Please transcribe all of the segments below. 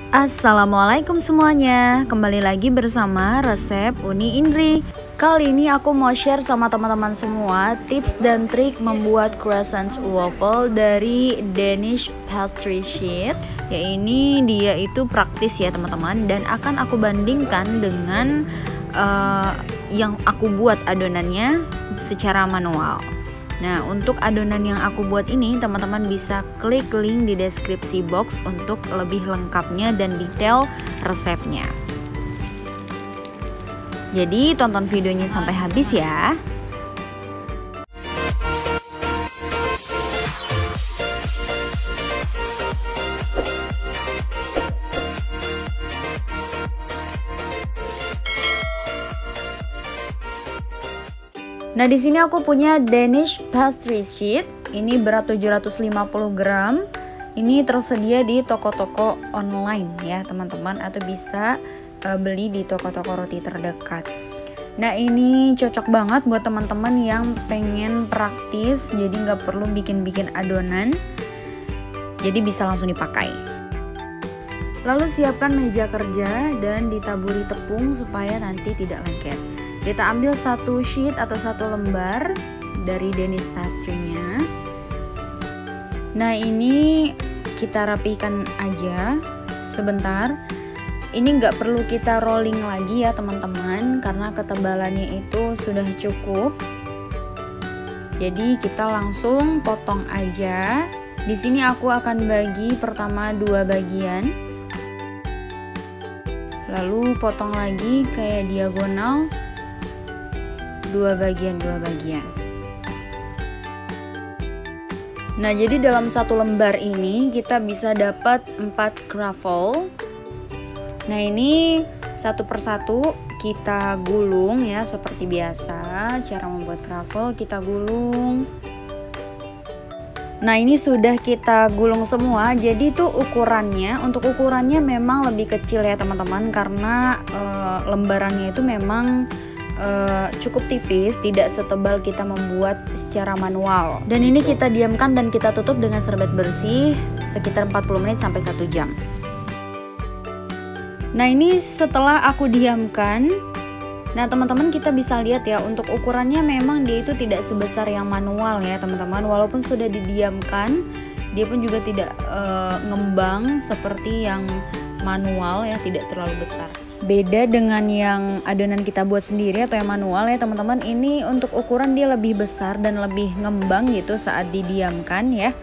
Assalamualaikum semuanya, kembali lagi bersama resep Uni Indri. Kali ini aku mau share sama teman-teman semua tips dan trik membuat croissant waffle dari Danish Pastry Sheet. Ya, ini dia itu praktis ya teman-teman, dan akan aku bandingkan dengan yang aku buat adonannya secara manual. Nah, untuk adonan yang aku buat ini, teman-teman bisa klik link di deskripsi box untuk lebih lengkapnya dan detail resepnya. Jadi, tonton videonya sampai habis ya. Nah, di sini aku punya Danish Pastry Sheet. Ini berat 750 gram. Ini tersedia di toko-toko online ya, teman-teman, atau bisa beli di toko-toko roti terdekat. Nah, ini cocok banget buat teman-teman yang pengen praktis, jadi nggak perlu bikin-bikin adonan. Jadi bisa langsung dipakai. Lalu siapkan meja kerja dan ditaburi tepung supaya nanti tidak lengket. Kita ambil satu sheet atau satu lembar dari Danish Pastry-nya. Nah, ini kita rapikan aja sebentar. Ini nggak perlu kita rolling lagi ya teman-teman, karena ketebalannya itu sudah cukup. Jadi kita langsung potong aja. Di sini aku akan bagi pertama 2 bagian. Lalu potong lagi kayak diagonal. 2 bagian. Nah, jadi dalam satu lembar ini kita bisa dapat 4 croffle. Nah, ini satu persatu kita gulung ya, seperti biasa. Cara membuat croffle kita gulung. Nah, ini sudah kita gulung semua. Jadi itu untuk ukurannya memang lebih kecil ya teman-teman, karena lembarannya itu memang cukup tipis, tidak setebal kita membuat secara manual. Dan ini kita diamkan dan kita tutup dengan serbet bersih sekitar 40 menit sampai 1 jam. Nah, ini setelah aku diamkan, nah teman-teman kita bisa lihat ya, untuk ukurannya memang dia itu tidak sebesar yang manual ya teman-teman. Walaupun sudah didiamkan, dia pun juga tidak ngembang seperti yang manual ya, tidak terlalu besar. Beda dengan yang adonan kita buat sendiri atau yang manual ya teman-teman, ini untuk ukuran dia lebih besar dan lebih ngembang gitu saat didiamkan ya.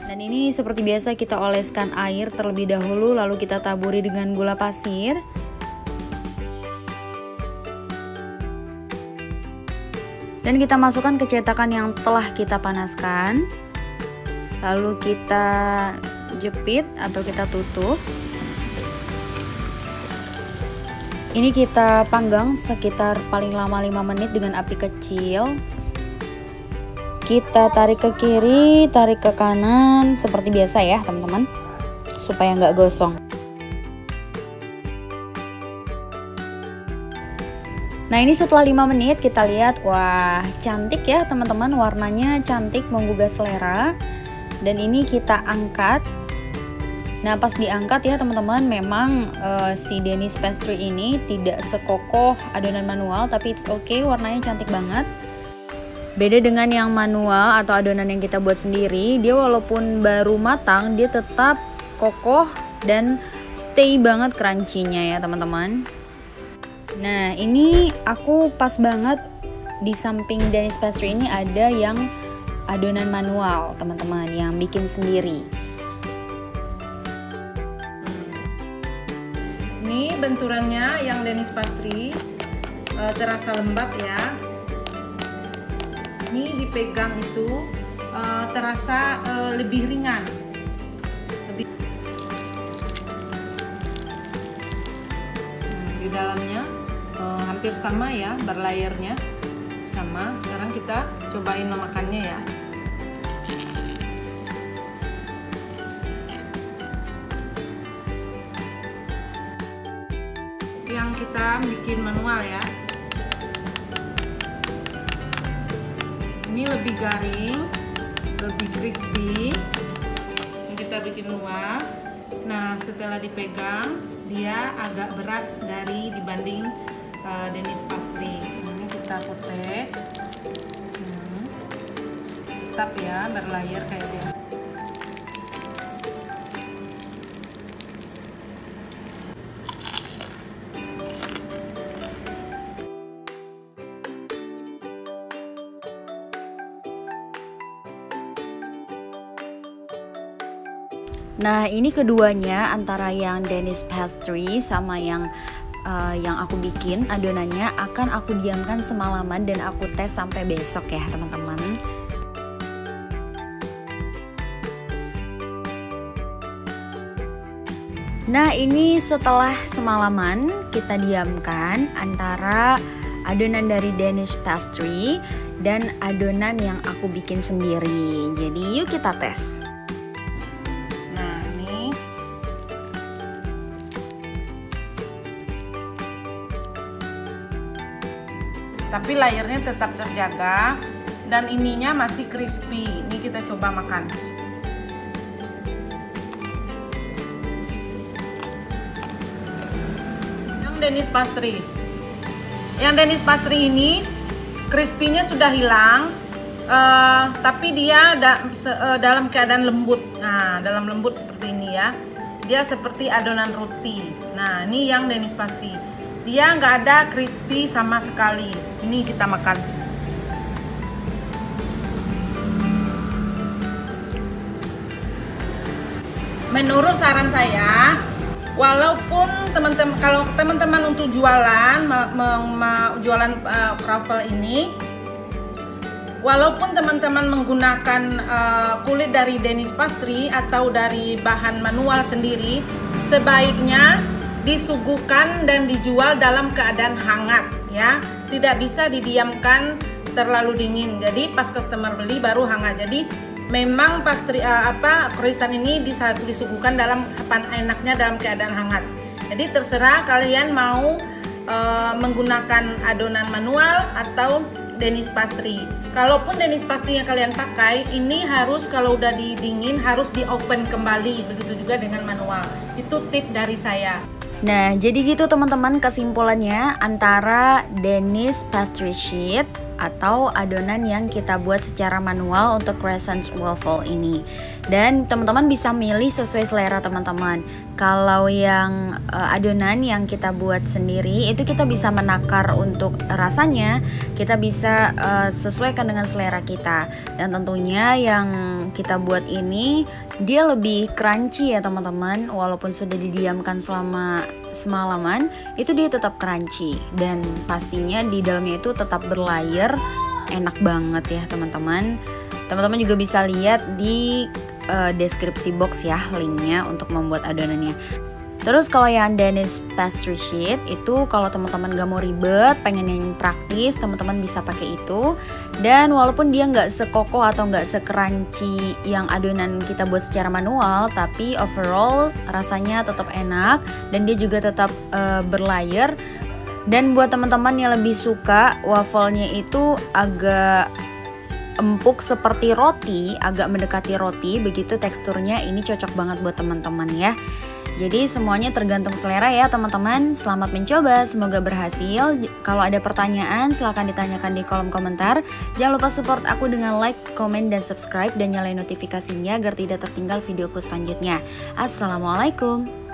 Dan ini seperti biasa kita oleskan air terlebih dahulu, lalu kita taburi dengan gula pasir. Dan kita masukkan ke cetakan yang telah kita panaskan. Lalu kita jepit atau kita tutup. Ini kita panggang sekitar paling lama 5 menit dengan api kecil. Kita tarik ke kiri, tarik ke kanan seperti biasa ya teman-teman, supaya nggak gosong. Nah, ini setelah 5 menit kita lihat, wah cantik ya teman-teman, warnanya cantik menggugah selera. Dan ini kita angkat. Nah, pas diangkat ya teman-teman, memang si Danish Pastry ini tidak sekokoh adonan manual, tapi it's okay, warnanya cantik banget. Beda dengan yang manual atau adonan yang kita buat sendiri, dia walaupun baru matang, dia tetap kokoh dan stay banget crunchy-nya ya teman-teman. Nah, ini aku pas banget di samping Danish Pastry ini ada yang adonan manual teman-teman, yang bikin sendiri. Ini benturannya yang Danish Pastry terasa lembab ya. Ini dipegang itu terasa lebih ringan. Di dalamnya hampir sama ya, berlayarnya sama. Sekarang kita cobain memakannya ya. Yang kita bikin manual ya, ini lebih garing, lebih crispy. Yang kita bikin manual Nah, setelah dipegang, dia agak berat dibanding Danish pastry. Ini kita potek, tetap ya berlayer kayak biasa. Nah, ini keduanya antara yang Danish pastry sama yang aku bikin adonannya akan aku diamkan semalaman dan aku tes sampai besok ya teman-teman. Nah, ini setelah semalaman kita diamkan antara adonan dari Danish pastry dan adonan yang aku bikin sendiri. Jadi yuk kita tes. Tapi layernya tetap terjaga dan ininya masih crispy. Ini kita coba makan. Yang Danish pastry ini crispy-nya sudah hilang, tapi dia dalam keadaan lembut. Nah, dalam lembut seperti ini ya. Dia seperti adonan roti. Nah, ini yang Danish pastry. Dia nggak ada crispy sama sekali. Ini kita makan. Menurut saran saya, walaupun kalau teman-teman untuk jualan jualan croffle ini, walaupun teman-teman menggunakan kulit dari Danish pastry atau dari bahan manual sendiri, sebaiknya disuguhkan dan dijual dalam keadaan hangat ya, tidak bisa didiamkan terlalu dingin. Jadi pas customer beli baru hangat. Jadi memang pastry croissant ini disuguhkan dalam enaknya dalam keadaan hangat. Jadi terserah kalian mau menggunakan adonan manual atau Danish pastry. Kalaupun Danish pastry yang kalian pakai ini harus kalau udah didingin harus di oven kembali. Begitu juga dengan manual. Itu tip dari saya. Nah, jadi gitu teman-teman kesimpulannya antara Danish pastry sheet atau adonan yang kita buat secara manual untuk croissant waffle ini. Dan teman-teman bisa milih sesuai selera teman-teman. Kalau yang adonan yang kita buat sendiri itu kita bisa menakar untuk rasanya, kita bisa sesuaikan dengan selera kita. Dan tentunya yang kita buat ini dia lebih crunchy ya teman-teman. Walaupun sudah didiamkan selama semalaman, itu dia tetap crunchy dan pastinya di dalamnya itu tetap berlayer, enak banget ya teman-teman. Teman-teman juga bisa lihat di deskripsi box ya linknya untuk membuat adonannya. Terus kalau yang Danish pastry sheet itu kalau teman-teman gak mau ribet, pengen yang praktis, teman-teman bisa pakai itu. Dan walaupun dia nggak sekokoh atau nggak sekranci yang adonan kita buat secara manual, tapi overall rasanya tetap enak dan dia juga tetap berlayer. Dan buat teman-teman yang lebih suka wafelnya itu agak empuk seperti roti, agak mendekati roti, begitu teksturnya, ini cocok banget buat teman-teman ya. Jadi semuanya tergantung selera ya teman-teman. Selamat mencoba, semoga berhasil. Kalau ada pertanyaan silahkan ditanyakan di kolom komentar. Jangan lupa support aku dengan like, komen, dan subscribe dan nyalain notifikasinya agar tidak tertinggal videoku selanjutnya. Assalamualaikum.